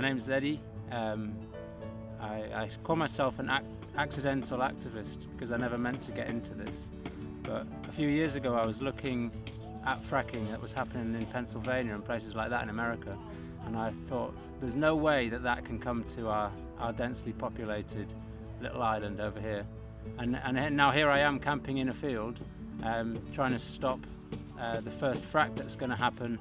My name's Eddie. I call myself an accidental activist because I never meant to get into this. But a few years ago I was looking at fracking that was happening in Pennsylvania and places like that in America, and I thought there's no way that that can come to our densely populated little island over here. And now here I am camping in a field trying to stop the first frack that's going to happen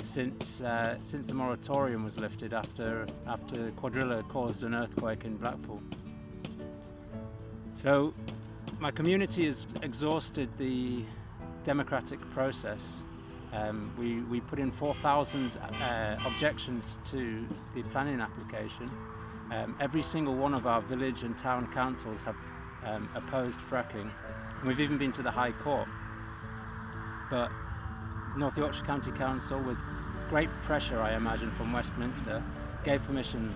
since the moratorium was lifted after the quadrilla caused an earthquake in Blackpool. So my community has exhausted the democratic process. We put in 4,000 objections to the planning application. Every single one of our village and town councils have opposed fracking, and we've even been to the High Court. But North Yorkshire County Council, with great pressure I imagine from Westminster, gave permission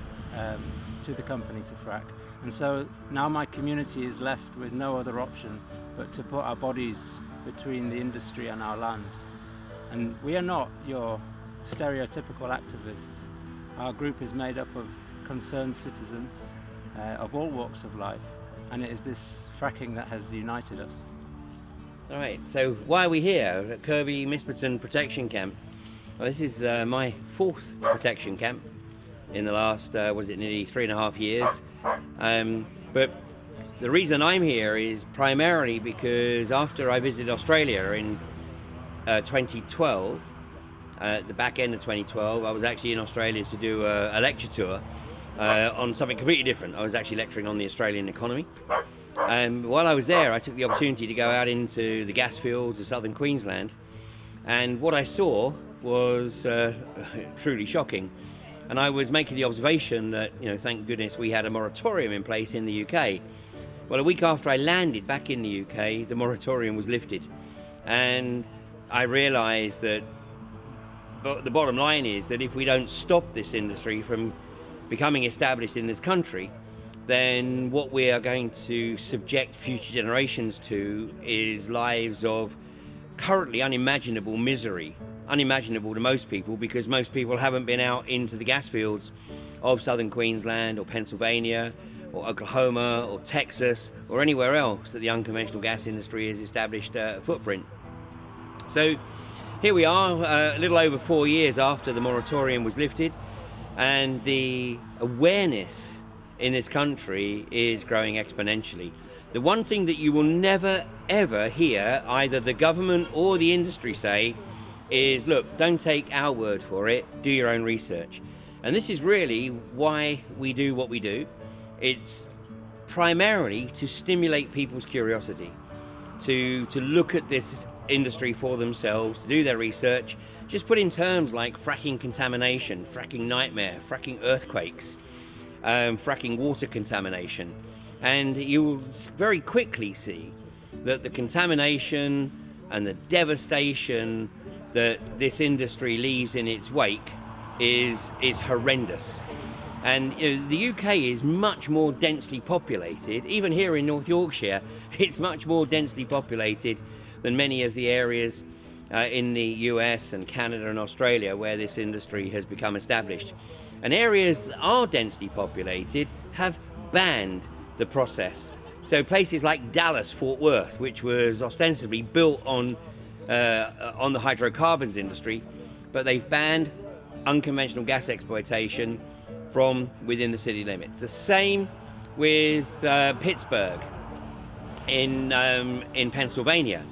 to the company to frack. And so now my community is left with no other option but to put our bodies between the industry and our land. And we are not your stereotypical activists. Our group is made up of concerned citizens of all walks of life, and it is this fracking that has united us. All right, so why are we here at Kirby Misperton Protection Camp? Well, this is my fourth protection camp in the last, nearly 3.5 years. But the reason I'm here is primarily because after I visited Australia in 2012, at the back end of 2012, I was actually in Australia to do a lecture tour on something completely different. I was actually lecturing on the Australian economy. While I was there, I took the opportunity to go out into the gas fields of southern Queensland, and what I saw was truly shocking. And I was making the observation that, thank goodness we had a moratorium in place in the UK. Well, a week after I landed back in the UK, the moratorium was lifted, and I realised that the bottom line is that if we don't stop this industry from becoming established in this country, then what we are going to subject future generations to is lives of currently unimaginable misery. Unimaginable to most people, because most people haven't been out into the gas fields of southern Queensland or Pennsylvania or Oklahoma or Texas or anywhere else that the unconventional gas industry has established a footprint. So here we are, a little over 4 years after the moratorium was lifted, and the awareness in this country is growing exponentially. The one thing that you will never ever hear either the government or the industry say is, look, don't take our word for it, do your own research. And this is really why we do what we do. It's primarily to stimulate people's curiosity, to look at this industry for themselves, to do their research. Just put in terms like fracking contamination, fracking nightmare, fracking earthquakes, fracking water contamination, and you will very quickly see that the contamination and the devastation that this industry leaves in its wake is horrendous. And the UK is much more densely populated. Even here in North Yorkshire, it's much more densely populated than many of the areas in the US and Canada and Australia where this industry has become established. And areas that are densely populated have banned the process. So places like Dallas, Fort Worth, which was ostensibly built on the hydrocarbons industry, but they've banned unconventional gas exploitation from within the city limits. The same with Pittsburgh in Pennsylvania.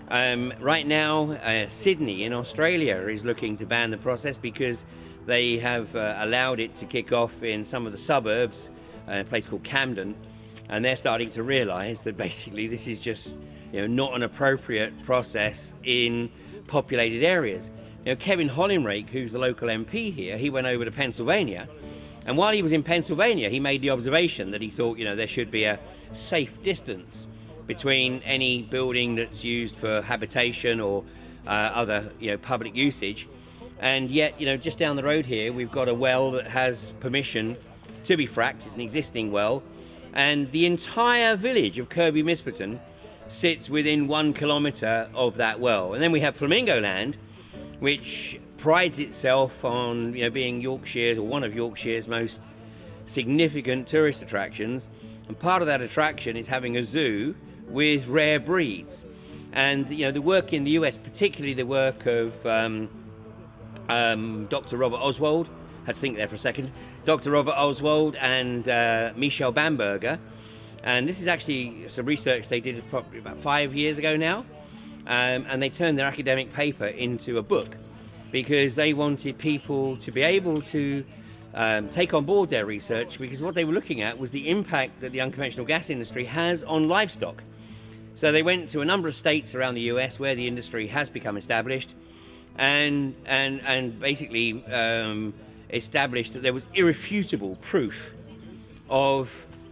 Right now, Sydney in Australia is looking to ban the process because they have allowed it to kick off in some of the suburbs, a place called Camden, and they're starting to realise that basically this is just not an appropriate process in populated areas. Kevin Hollinrake, who's the local MP here, he went over to Pennsylvania, and while he was in Pennsylvania, he made the observation that he thought there should be a safe distance between any building that's used for habitation or other public usage. And yet, just down the road here, we've got a well that has permission to be fracked. It's an existing well, and the entire village of Kirby Misperton sits within 1 kilometre of that well. And then we have Flamingo Land, which prides itself on being Yorkshire's, or one of Yorkshire's most significant tourist attractions, and part of that attraction is having a zoo with rare breeds. And the work in the US, particularly the work of Dr. Robert Oswald, had to think there for a second, Dr. Robert Oswald and Michel Bamberger, and this is actually some research they did probably about 5 years ago now, and they turned their academic paper into a book because they wanted people to be able to take on board their research, because what they were looking at was the impact that the unconventional gas industry has on livestock. So they went to a number of states around the US where the industry has become established, and basically established that there was irrefutable proof of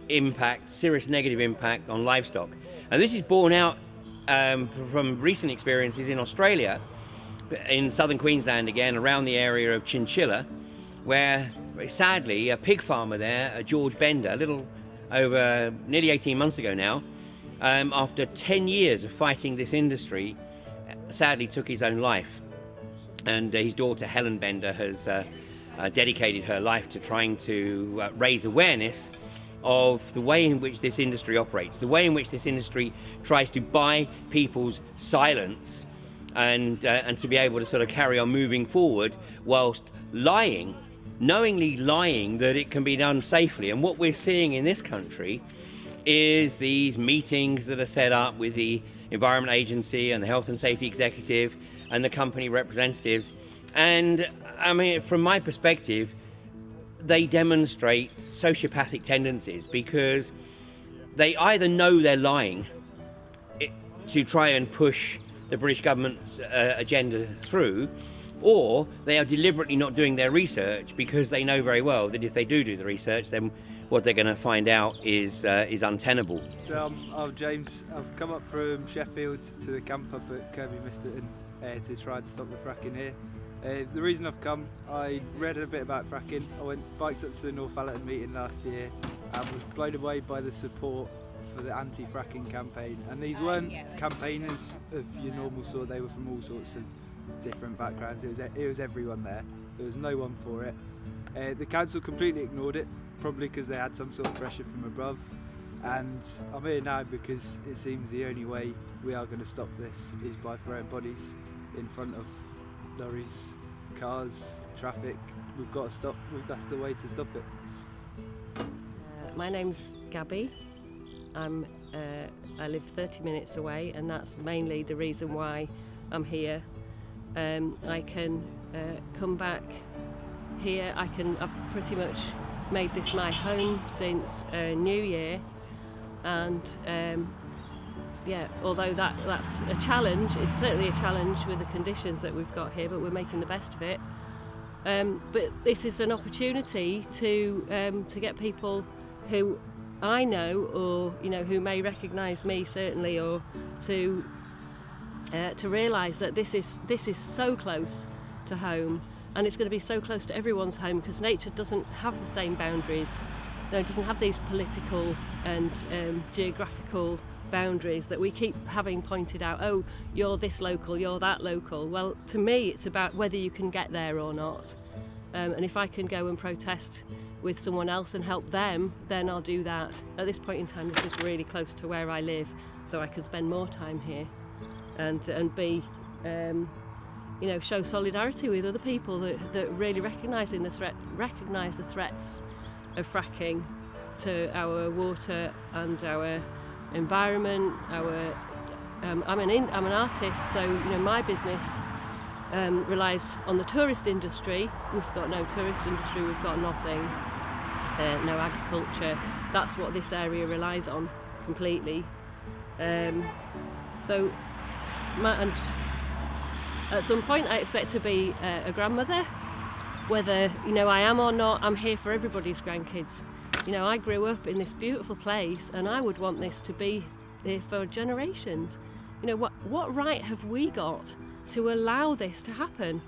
impact, serious negative impact on livestock. And this is borne out from recent experiences in Australia, in southern Queensland again, around the area of Chinchilla, where sadly a pig farmer there, George Bender, a little over nearly 18 months ago now, after 10 years of fighting this industry, sadly took his own life. And his daughter Helen Bender has dedicated her life to trying to raise awareness of the way in which this industry operates, the way in which this industry tries to buy people's silence and to be able to sort of carry on moving forward whilst lying, knowingly lying that it can be done safely. And what we're seeing in this country is these meetings that are set up with the Environment Agency and the Health and Safety Executive and the company representatives. And I mean, from my perspective, they demonstrate sociopathic tendencies, because they either know they're lying to try and push the British government's agenda through, or they are deliberately not doing their research because they know very well that if they do the research, then what they're going to find out is untenable. So I'm James. I've come up from Sheffield to the camp up at Kirby Misperton to try and stop the fracking here. The reason I've come, I read a bit about fracking. I biked up to the Northallerton meeting last year and was blown away by the support for the anti-fracking campaign. And these weren't campaigners of your normal sort, they were from all sorts of different backgrounds. It was everyone there. There was no one for it. The council completely ignored it, probably because they had some sort of pressure from above. And I'm here now because it seems the only way we are going to stop this is by throwing bodies in front of lorries, cars, traffic. We've got to stop. That's the way to stop it. My name's Gabby. I live 30 minutes away, and that's mainly the reason why I'm here. I can come back here. I've pretty much made this my home since New Year, and yeah, although that's a challenge, it's certainly a challenge with the conditions that we've got here, but we're making the best of it. But this is an opportunity to get people who I know, or who may recognise me certainly, or to realise that this is so close to home, and it's going to be so close to everyone's home, because nature doesn't have the same boundaries. It doesn't have these political and geographical boundaries that we keep having pointed out. Oh, you're this local, you're that local. Well, to me, it's about whether you can get there or not. And if I can go and protest with someone else and help them, then I'll do that. At this point in time, this is really close to where I live, so I can spend more time here and be, show solidarity with other people that really recognise the threats of fracking to our water and our environment. I'm an artist, so my business relies on the tourist industry. We've got no tourist industry, we've got nothing, no agriculture. That's what this area relies on completely. And at some point I expect to be a grandmother. Whether I am or not, I'm here for everybody's grandkids. I grew up in this beautiful place, and I would want this to be there for generations. What right have we got to allow this to happen?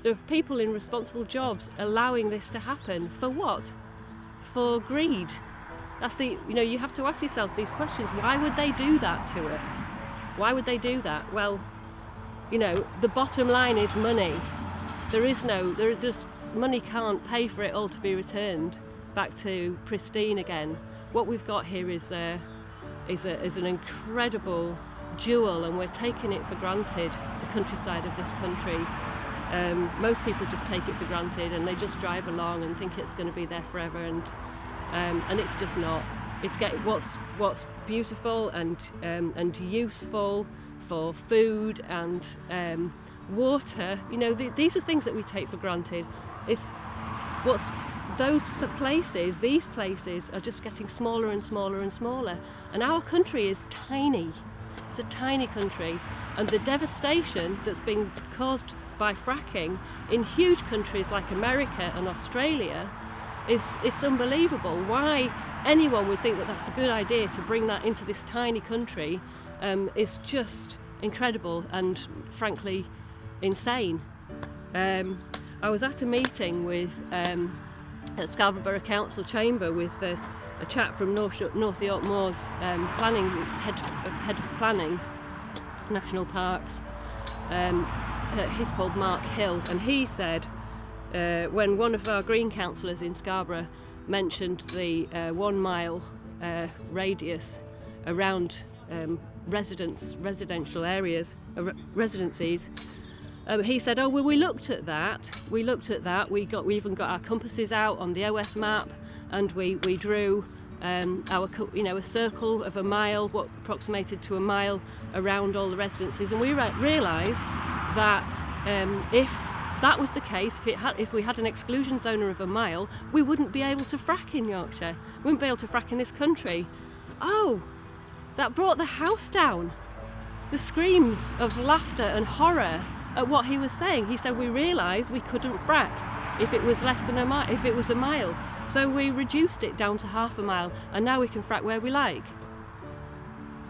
There are people in responsible jobs allowing this to happen. For what? For greed. That's you have to ask yourself these questions. Why would they do that to us? Why would they do that? Well, the bottom line is money. there's money can't pay for it all to be returned back to pristine again. What we've got here is an incredible jewel, and we're taking it for granted, the countryside of this country. Most people just take it for granted and they just drive along and think it's going to be there forever, and it's just not. It's what's beautiful and useful for food and water. You know, these are things that we take for granted. It's what's those places. These places are just getting smaller and smaller and smaller, and our country is tiny. It's a tiny country, and the devastation that's been caused by fracking in huge countries like America and Australia it's unbelievable. Why anyone would think that that's a good idea to bring that into this tiny country is just incredible and frankly insane. I was at a meeting with at Scarborough Borough Council chamber with a chap from North York Moors planning head of planning national parks. He's called Mark Hill, and he said when one of our green councillors in Scarborough mentioned the 1 mile radius around residential areas, residencies, he said, "Oh well, we looked at that. We even got our compasses out on the OS map, and we drew a circle of a mile, what approximated to a mile around all the residencies, and we realised that if that was the case, if we had an exclusion zone of a mile, we wouldn't be able to frack in Yorkshire. We wouldn't be able to frack in this country." Oh, that brought the house down. The screams of laughter and horror at what he was saying. He said, "We realised we couldn't frack if it was less than a mile, if it was a mile. So we reduced it down to half a mile, and now we can frack where we like."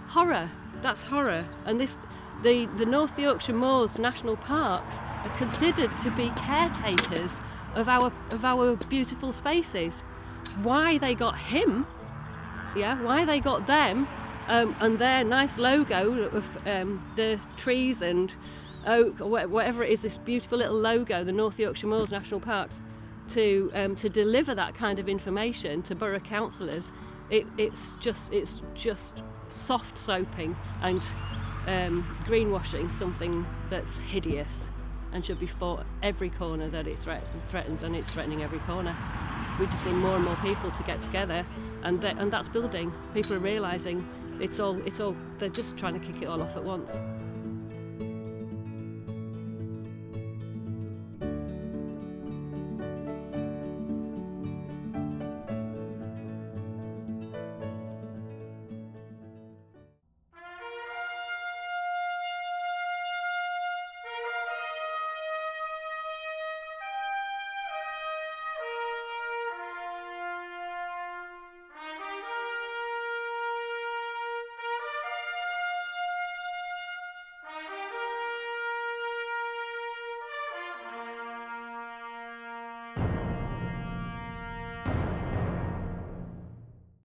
Horror. That's horror. And the North Yorkshire Moors National Parks are considered to be caretakers of our beautiful spaces. Why they got him? Yeah. Why they got them? And their nice logo of the trees and oak, or whatever it is, this beautiful little logo, the North Yorkshire Moors National Parks, to deliver that kind of information to borough councillors, it's just soft soaping and greenwashing something that's hideous and should be fought every corner that it threatens, and it's threatening every corner. We just need more and more people to get together, and that's building. People are realising it's all they're just trying to kick it all off at once.